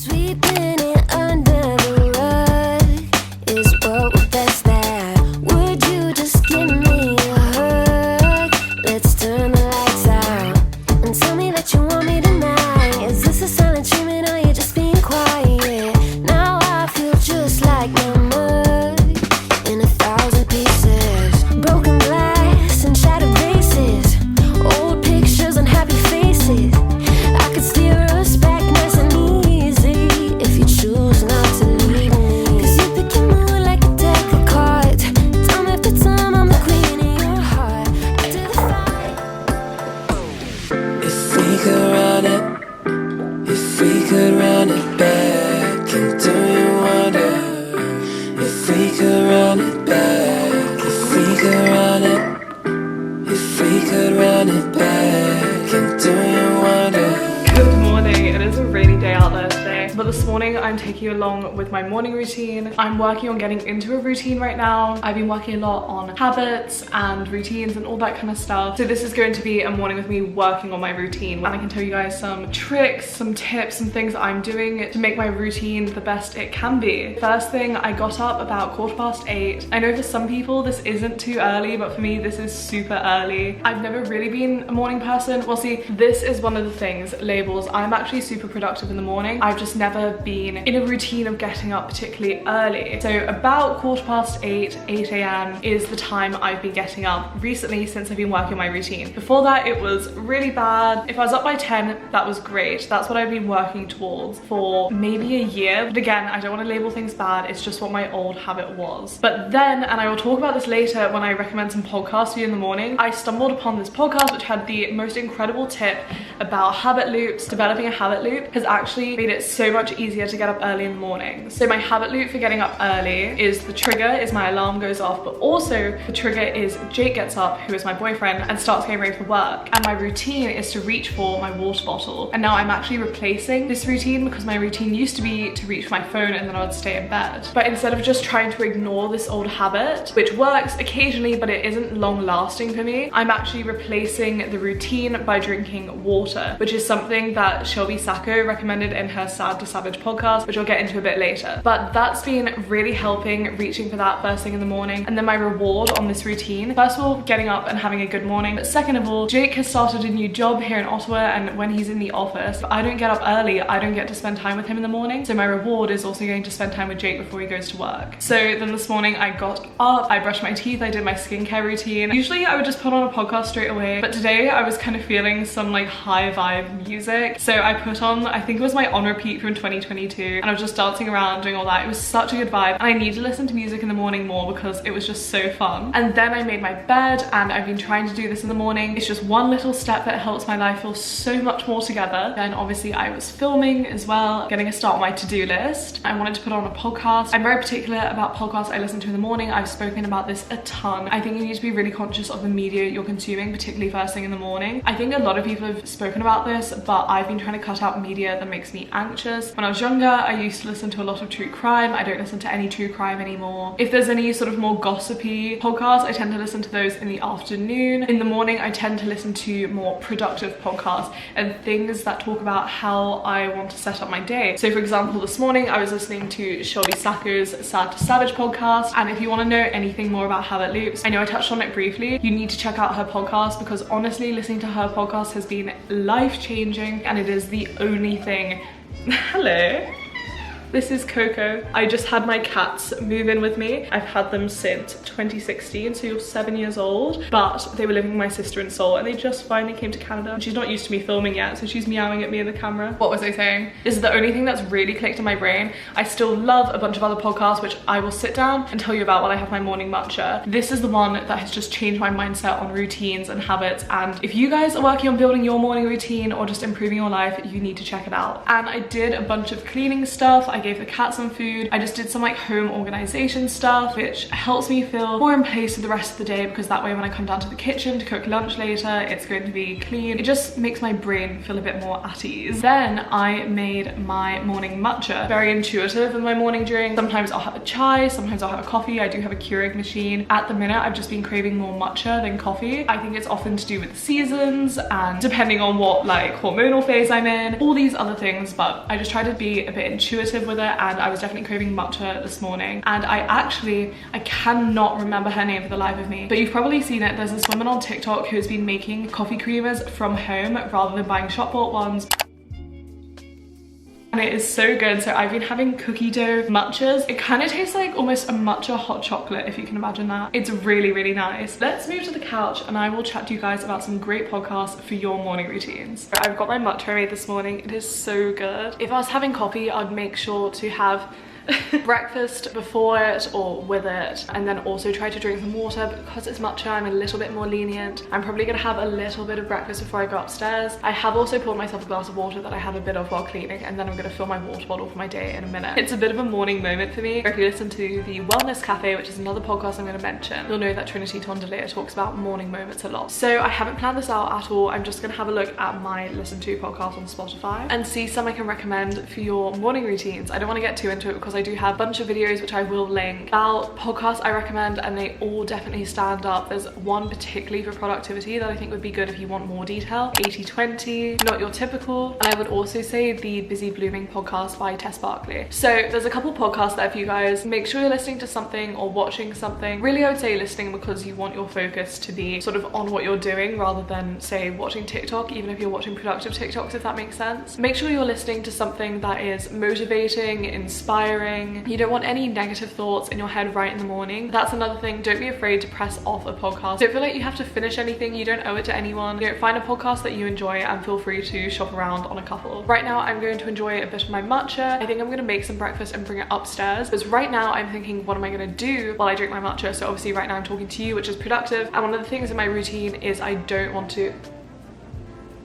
Sweeping it under the rug is what we're best at. Would you just give me a hug? Let's turn the lights out and tell me that you want me tonight. Is this a silent treatment or are you just being quiet? Now I feel just like my mug in 1,000 pieces. Broken glass and shattered vases, old pictures and happy faces. I could steer us back nice and easy if you choose not to leave me. Cause you pick your mood like a deck of cards. Time after time I'm the queen in your heart. After the fight, If we could run it, if we could run it back, and do you wonder? If we could run it back, if we could run it, if we could run it back, and do you wonder? Good morning, it is a rainy day out there today, but this morning I'm taking you along with my morning routine. I'm working on getting into a routine right now. I've been working a lot on habits and routines and all that kind of stuff. So this is going to be a morning with me working on my routine, and I can tell you guys some tricks, some tips, some things I'm doing to make my routine the best it can be. First thing, I got up about 8:15. I know for some people this isn't too early, but for me this is super early. I've never really been a morning person. Well, see, this is one of the things, labels. I'm actually super productive in the morning. I've just never been in a routine of getting up particularly early. So about 8:15, 8 a.m. is the time I've been getting up recently since I've been working on my routine. Before that, it was really bad. If I was up by 10, that was great. That's what I've been working towards for maybe a year. But again, I don't want to label things bad. It's just what my old habit was. But then, and I will talk about this later when I recommend some podcasts for you in the morning, I stumbled upon this podcast which had the most incredible tip about habit loops. Developing a habit loop has actually made it so much easier to get up early in the morning. So my habit loop for getting up early is the trigger is my alarm goes off, but also the trigger is Jake gets up, who is my boyfriend, and starts getting ready for work. And my routine is to reach for my water bottle. And now I'm actually replacing this routine because my routine used to be to reach for my phone and then I would stay in bed. But instead of just trying to ignore this old habit, which works occasionally but it isn't long lasting for me, I'm actually replacing the routine by drinking water, which is something that Shelby Sacco recommended in her Sad to Savage podcast, which I'll get into a bit later. But that's been really helping, reaching for that first thing in the morning. And then my reward on this routine, first of all, getting up and having a good morning. But second of all, Jake has started a new job here in Ottawa, and when he's in the office, I don't get up early, I don't get to spend time with him in the morning. So my reward is also going to spend time with Jake before he goes to work. So then this morning I got up, I brushed my teeth, I did my skincare routine. Usually I would just put on a podcast straight away, but today I was kind of feeling some like high vibe music. So I put on, I think it was my On Repeat from 2022, and I was just dancing around doing all that. It was such a good vibe, and I need to listen to music in the morning more because it was just so fun. And then I made my bed, and I've been trying to do this in the morning. It's just one little step that helps my life feel so much more together. Then obviously I was filming as well, getting a start on my to-do list. I wanted to put on a podcast. I'm very particular about podcasts I listen to in the morning. I've spoken about this a ton. I think you need to be really conscious of the media you're consuming, particularly first thing in the morning. I think a lot of people have spoken about this, but I've been trying to cut out media that makes me anxious. When I was younger, I used to listen to a lot of true crime. I don't listen to any true crime anymore. If there's any sort of more gossipy podcasts, I tend to listen to those in the afternoon. In the morning, I tend to listen to more productive podcasts and things that talk about how I want to set up my day. So for example, this morning I was listening to Shelby Sacco's Sad to Savage podcast, and if you want to know anything more about habit loops, I know I touched on it briefly, you need to check out her podcast, because honestly listening to her podcast has been life-changing, and it is the only thing. Hello. This is Coco. I just had my cats move in with me. I've had them since 2016, so you're 7 years old, but they were living with my sister in Seoul and they just finally came to Canada. She's not used to me filming yet, so she's meowing at me in the camera. What was I saying? This is the only thing that's really clicked in my brain. I still love a bunch of other podcasts, which I will sit down and tell you about while I have my morning matcha. This is the one that has just changed my mindset on routines and habits, and if you guys are working on building your morning routine or just improving your life, you need to check it out. And I did a bunch of cleaning stuff. I gave the cat some food. I just did some like home organization stuff, which helps me feel more in place for the rest of the day, because that way when I come down to the kitchen to cook lunch later, it's going to be clean. It just makes my brain feel a bit more at ease. Then I made my morning matcha. Very intuitive in my morning drink. Sometimes I'll have a chai, sometimes I'll have a coffee. I do have a Keurig machine. At the minute, I've just been craving more matcha than coffee. I think it's often to do with the seasons and depending on what like hormonal phase I'm in, all these other things, but I just try to be a bit intuitive with it, and I was definitely craving matcha this morning. And I cannot remember her name for the life of me, but you've probably seen it. There's this woman on TikTok who's been making coffee creamers from home rather than buying shop bought ones. And it is so good. So I've been having cookie dough matchas. It kind of tastes like almost a matcha hot chocolate, if you can imagine that. It's really, really nice. Let's move to the couch and I will chat to you guys about some great podcasts for your morning routines. I've got my matcha made this morning. It is so good. If I was having coffee, I'd make sure to have breakfast before it or with it, and then also try to drink some water. But because it's matcha, I'm a little bit more lenient. I'm probably gonna have a little bit of breakfast before I go upstairs. I have also poured myself a glass of water that I had a bit of while cleaning, and then I'm gonna fill my water bottle for my day in a minute. It's a bit of a morning moment for me. If you listen to the Wellness Cafe, which is another podcast I'm gonna mention, you'll know that Trinity Tondeleer talks about morning moments a lot. So I haven't planned this out at all. I'm just gonna have a look at my listen to podcast on Spotify and see some I can recommend for your morning routines. I don't want to get too into it because I do have a bunch of videos which I will link about podcasts I recommend, and they all definitely stand up. There's one particularly for productivity that I think would be good if you want more detail. 80/20, Not Your Typical. And I would also say the Busy Blooming podcast by Tess Barkley. So there's a couple podcasts there for you guys. Make sure you're listening to something or watching something. Really, I would say listening because you want your focus to be sort of on what you're doing rather than say watching TikTok, even if you're watching productive TikToks, if that makes sense. Make sure you're listening to something that is motivating, inspiring. You don't want any negative thoughts in your head right in the morning. That's another thing. Don't be afraid to press off a podcast. Don't feel like you have to finish anything. You don't owe it to anyone. You know, find a podcast that you enjoy and feel free to shop around on a couple. Right now, I'm going to enjoy a bit of my matcha. I think I'm going to make some breakfast and bring it upstairs, because right now I'm thinking, what am I going to do while I drink my matcha? So obviously right now I'm talking to you, which is productive. And one of the things in my routine is I don't want to...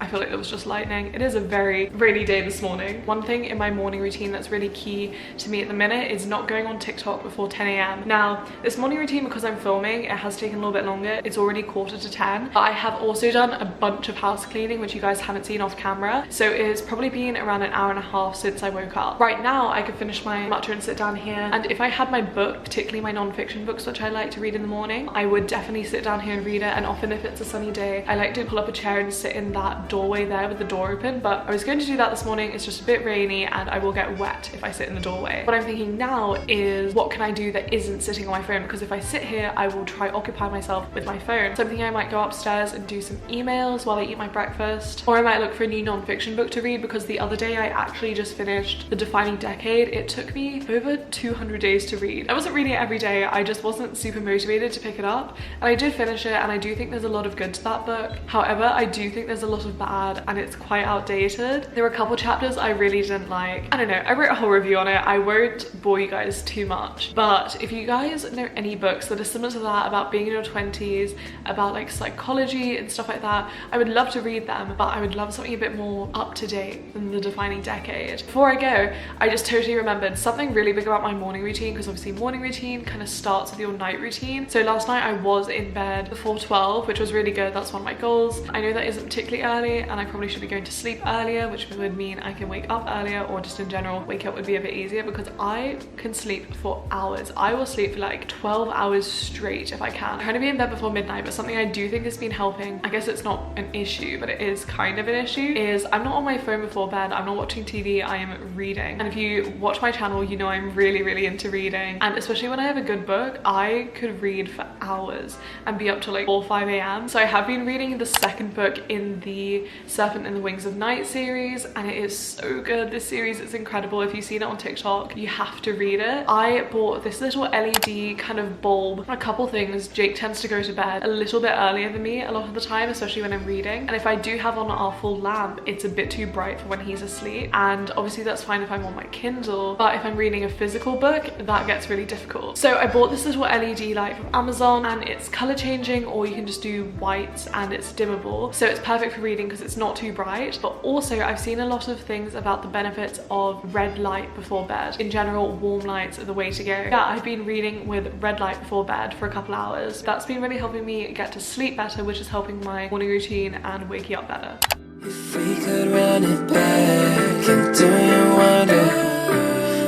I feel like it was just lightning. It is a very rainy day this morning. One thing in my morning routine that's really key to me at the minute is not going on TikTok before 10 a.m. Now, this morning routine, because I'm filming, it has taken a little bit longer. It's already 10:45. But I have also done a bunch of house cleaning, which you guys haven't seen off camera. So it's probably been around an hour and a half since I woke up. Right now, I could finish my matcha and sit down here. And if I had my book, particularly my non-fiction books, which I like to read in the morning, I would definitely sit down here and read it. And often if it's a sunny day, I like to pull up a chair and sit in that doorway there with the door open. But I was going to do that this morning. It's just a bit rainy and I will get wet if I sit in the doorway. What I'm thinking now is, what can I do that isn't sitting on my phone? Because if I sit here, I will try occupy myself with my phone. So I'm thinking I might go upstairs and do some emails while I eat my breakfast, or I might look for a new non-fiction book to read, because the other day I actually just finished The Defining Decade. It took me over 200 days to read. I wasn't reading it every day. I just wasn't super motivated to pick it up, and I did finish it, and I do think there's a lot of good to that book. However, I do think there's a lot of bad, and it's quite outdated. There were a couple chapters I really didn't like. I don't know, I wrote a whole review on it. I won't bore you guys too much, but if you guys know any books that are similar to that, about being in your 20s, about like psychology and stuff like that, I would love to read them, but I would love something a bit more up to date than The Defining Decade. Before I go, I just totally remembered something really big about my morning routine, because obviously morning routine kind of starts with your night routine. So last night I was in bed before 12, which was really good. That's one of my goals. I know that isn't particularly early, and I probably should be going to sleep earlier, which would mean I can wake up earlier, or just in general wake up would be a bit easier, because I can sleep for hours. I will sleep for like 12 hours straight if I can. I'm trying to be in bed before midnight, but something I do think has been helping, I guess it's not an issue, but it is kind of an issue, is I'm not on my phone before bed. I'm not watching TV, I am reading. And if you watch my channel, you know I'm really into reading, and especially when I have a good book, I could read for hours and be up till like 4 or 5 a.m. So I have been reading the second book in the Serpent and the Wings of Night series, and it is so good. This series is incredible. If you've seen it on TikTok, you have to read it. I bought this little LED kind of bulb. A couple things, Jake tends to go to bed a little bit earlier than me a lot of the time, especially when I'm reading, and if I do have on our full lamp, it's a bit too bright for when he's asleep, and obviously that's fine if I'm on my Kindle, but if I'm reading a physical book, that gets really difficult. So I bought this little LED light from Amazon. on, and it's color changing, or you can just do white and it's dimmable. So it's perfect for reading because it's not too bright. But also I've seen a lot of things about the benefits of red light before bed. In general, warm lights are the way to go. Yeah, I've been reading with red light before bed for a couple hours. That's been really helping me get to sleep better, which is helping my morning routine and waking up better. If we could run it back, and do you wonder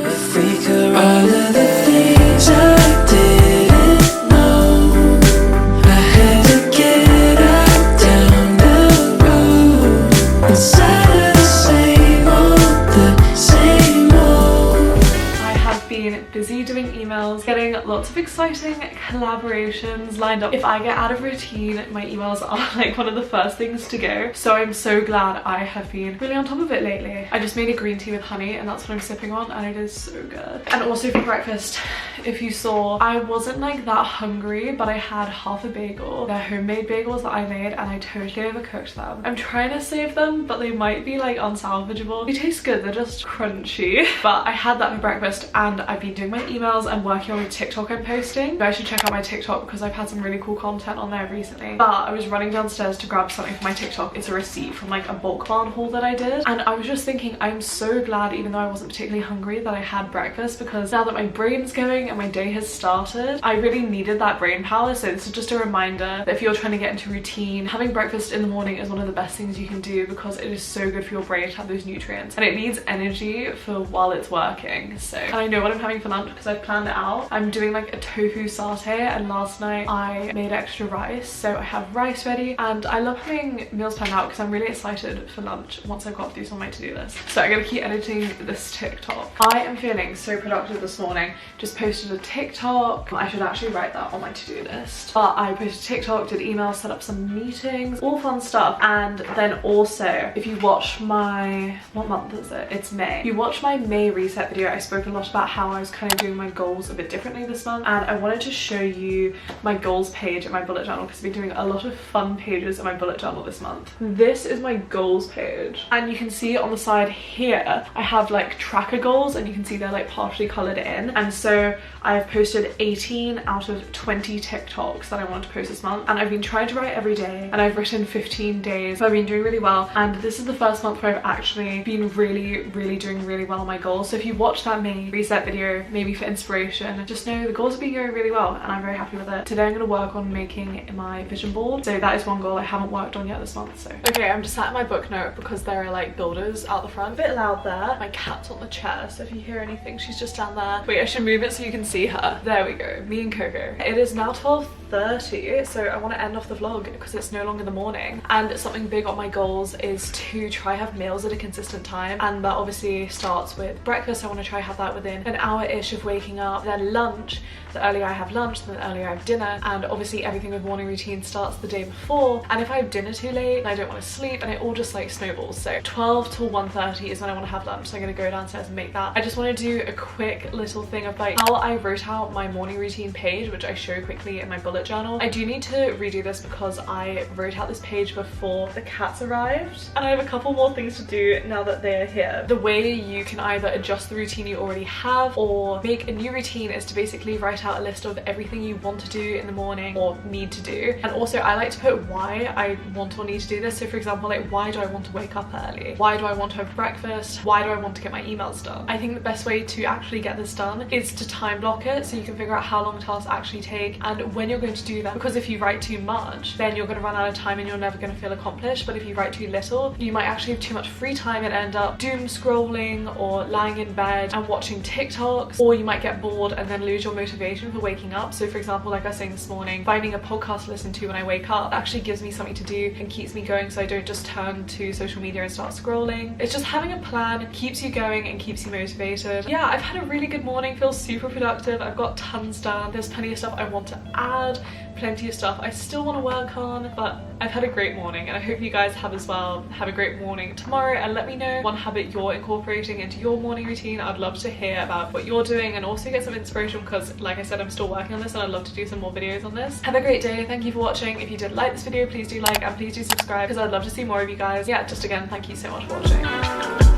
if we could run all of the things I didn't know? I had to get out down the road inside of the same old. I have been busy doing emails, getting lots of exciting collaborations lined up. If I get out of routine, my emails are like one of the first things to go. So I'm so glad I have been really on top of it lately. I just made a green tea with honey and that's what I'm sipping on, and it is so good. And also for breakfast, if you saw, I wasn't like that hungry, but I had half a bagel. They're homemade bagels that I made and I totally overcooked them. I'm trying to save them, but they might be like unsalvageable. They taste good, they're just crunchy. But I had that for breakfast, and I've been doing my emails and working on the TikTok I'm posting. You guys should check out my TikTok because I've had some really cool content on there recently. But I was running downstairs to grab something for my TikTok. It's a receipt from like a bulk barn haul that I did, and I was just thinking, I'm so glad, even though I wasn't particularly hungry, that I had breakfast, because now that my brain's going and my day has started, I really needed that brain power. So this is just a reminder that if you're trying to get into routine, having breakfast in the morning is one of the best things you can do, because it is so good for your brain to have those nutrients, and it needs energy for while it's working. So, and I know what I'm having for lunch because I've planned it out. I'm doing like a tofu satay, and last night I made extra rice, so I have rice ready, and I love having meals planned out because I'm really excited for lunch once I've got through some of my to-do list. So I'm gonna keep editing this TikTok. I am feeling so productive this morning. Just posted a TikTok. I should actually write that on my to-do list. But I posted TikTok, did emails, set up some meetings, all fun stuff. And then also, if you watch my, what month is it? It's May. If you watch my May reset video, I spoke a lot about how I was kind of doing my goals a bit differently this month, and I wanted to show you my goals page in my bullet journal because I've been doing a lot of fun pages in my bullet journal this month. This is my goals page, and you can see on the side here I have like tracker goals, and you can see they're like partially colored in. And so I've posted 18 out of 20 TikToks that I want to post this month, and I've been trying to write every day, and I've written 15 days, so I've been doing really well. And this is the first month where I've actually been really doing really well on my goals. So if you watch that May reset video, maybe for inspiration, just know the goals have been going really well, and I'm very happy with it. Today I'm going to work on making my vision board, so that is one goal I haven't worked on yet this month. So okay, I'm just sat in my book note because there are like builders out the front. A bit loud there. My cat's on the chair, so if you hear anything, she's just down there. Wait, I should move it so you can see her. There we go, me and Coco. It is now 12:30, so I want to end off the vlog because it's no longer the morning. And something big on my goals is to try have meals at a consistent time, and that obviously starts with breakfast. I want to try have that within an hour-ish of waking up. Then lunch, the earlier I have lunch, the earlier I have dinner, and obviously everything with morning routine starts the day before. And if I have dinner too late, then I don't want to sleep, and it all just like snowballs. So 12 till 1:30 is when I want to have lunch, so I'm going to go downstairs and make that. I just want to do a quick little thing of like how I wrote out my morning routine page, which I show quickly in my bullet journal. I do need to redo this because I wrote out this page before the cats arrived, and I have a couple more things to do now that they're here. The way you can either adjust the routine you already have or make a new routine is to basically write out a list of everything you want to do in the morning or need to do. And also I like to put why I want or need to do this. So for example, like, why do I want to wake up early? Why do I want to have breakfast? Why do I want to get my emails done? I think the best way to actually get this done is to time block it, so you can figure out how long tasks actually take and when you're going to do them. Because if you write too much, then you're going to run out of time and you're never going to feel accomplished. But if you write too little, you might actually have too much free time and end up doom scrolling or lying in bed and watching TikToks, or you might get bored and then lose your motivation for waking up. So for example, like I was saying this morning, finding a podcast to listen to when I wake up actually gives me something to do and keeps me going, so I don't just turn to social media and start scrolling. It's just having a plan keeps you going and keeps you motivated. Yeah, I've had a really good morning, feel super productive. I've got tons done. There's plenty of stuff I want to add, plenty of stuff I still want to work on, but I've had a great morning and I hope you guys have as well. Have a great morning tomorrow, and let me know one habit you're incorporating into your morning routine. I'd love to hear about what you're doing and also get some inspiration because, like I said, I'm still working on this and I'd love to do some more videos on this. Have a great day. Thank you for watching. If you did like this video, please do like and please do subscribe because I'd love to see more of you guys. Yeah, just again, thank you so much for watching.